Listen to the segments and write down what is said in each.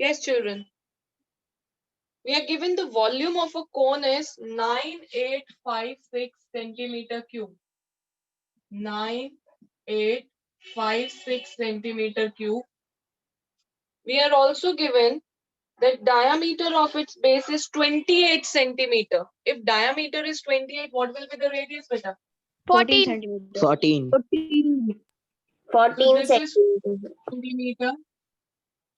Yes, children. We are given the volume of a cone is 9856 centimeter cube. 9856 centimeter cube. We are also given the diameter of its base is 28 centimeter. If diameter is 28, what will be the radius, beta? 14 centimeters. 14. 14 So this is centimeters. centimeter.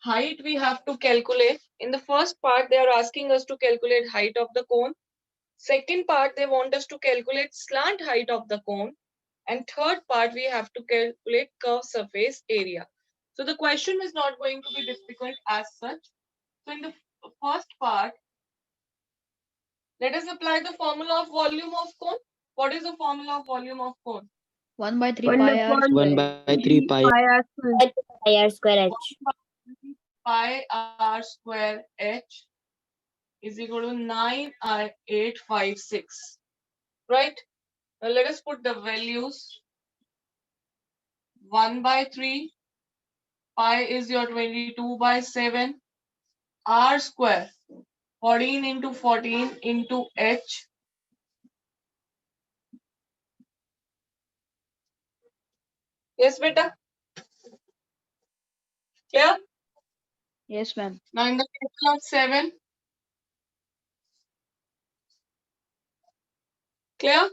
Height we have to calculate. In the first part, they are asking us to calculate height of the cone. Second part, they want us to calculate slant height of the cone. And third part, we have to calculate curved surface area. So the question is not going to be difficult as such. So in the first part, let us apply the formula of volume of cone. What is the formula of volume of cone? 1 by 3 pi r 1 by 3 pi. Pi r square h. Pi r square h is equal to 9856. Right? Now let us put the values. 1 by 3. Pi is your 22 by 7. R square. 14 into 14 into h. Yes, beta? Clear? Yes, ma'am. Now in the table of 7. Clear?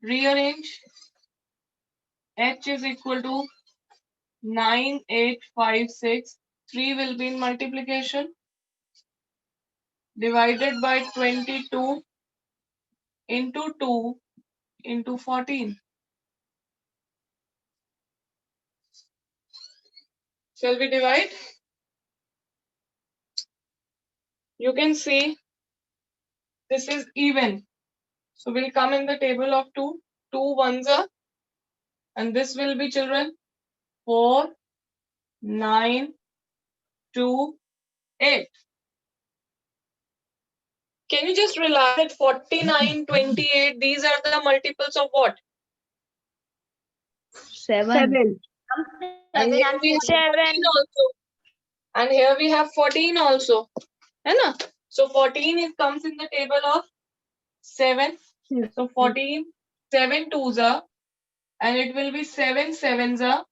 Rearrange. H is equal to 9856. 3 will be in multiplication. Divided by 22 into 2 into 14. Shall we divide? You can see this is even. So we'll come in the table of 2. 2 ones are. And this will be, children, 4, 9, 2, 8. Can you just realize that 49, 28, these are the multiples of what? 7. And here we have 14 also. And here we have 14 also. Hai na? So 14 comes in the table of 7. So 14, 7 twos are, and it will be 7 sevens are,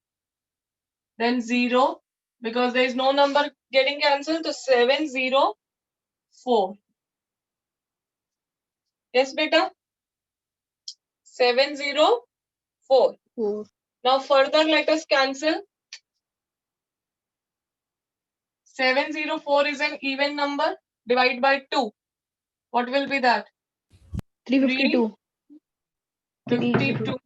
then 0, because there is no number getting cancelled, so 7, 0, 4. Yes, beta? 7, 0, 4. 4. Now further let us cancel. 704 is an even number. Divide by 2. What will be that? 352. 52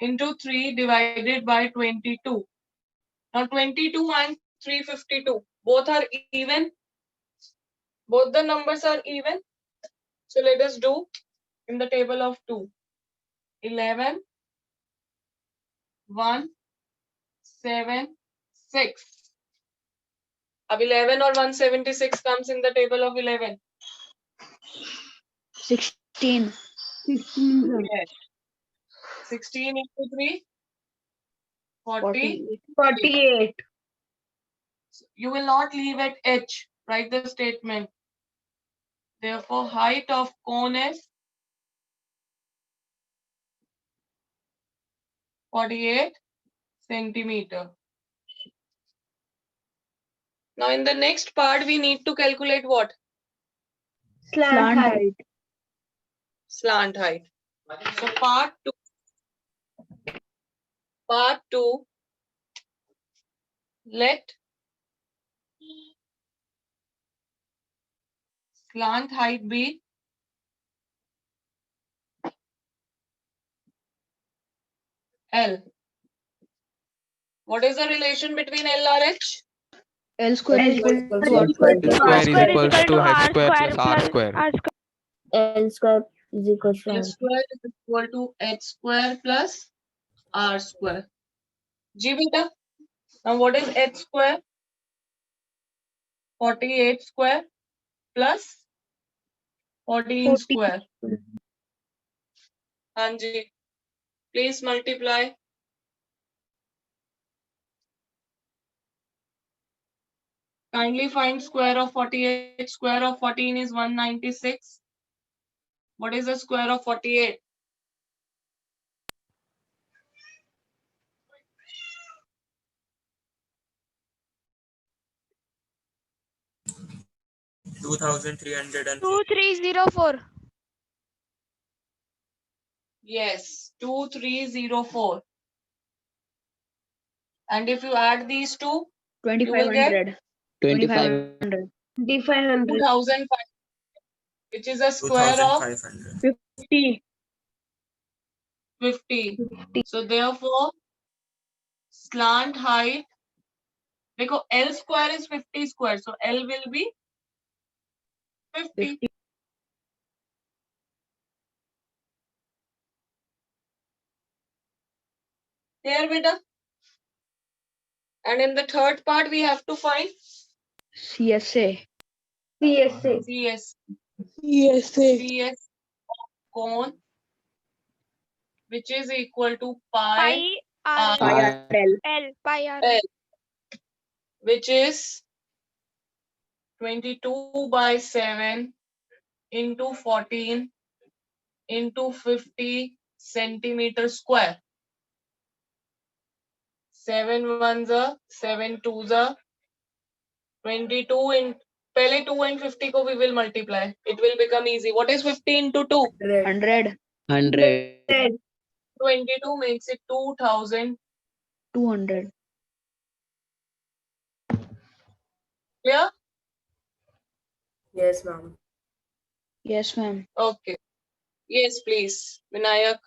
into 3 divided by 22. Now 22 and 352. Both are even. Both the numbers are even. So let us do in the table of 2. 11, 1, 7, 6. Ab 11 or 176 comes in the table of 11. 16. Yes. 16 into 3. 40. 48. You will not leave at H. Write the statement. Therefore, height of cone is 48 centimeter. Now, in the next part, we need to calculate what? Slant height. Slant height. So, part 2, let slant height be L. What is the relation between L and H? L square is equal to L R square square. is Square is equals to h square plus r square. L square is equal to L square is equal to H square plus R square. G beta. Now, what is H square? 48 square plus 14 square. Hanji, please multiply. Kindly find square of 48. Square of 14 is 196. What is the square of 48? Two thousand 2304. Yes, 2304. And if you add these two, you will get 2500. 2500. 2005, which is a square of 2500. 50. 50. So therefore, slant height, because L square is 50 square, so L will be 50. Here, beta. And in the third part, we have to find CSA. CSA. CS. CSA. CS cone, which is equal to pi Pi R r, L. Pi R. L, which is 22 by 7 into 14 into 50 centimeter square. 7 ones are 7 twos are 22 in पहले 2 and 50 को we will multiply. It will become easy. What is 50 into 2? 100. 22 makes it 2000. 200. Clear? Yes, ma'am. Yes, ma'am. Okay. Yes, please. Vinayak.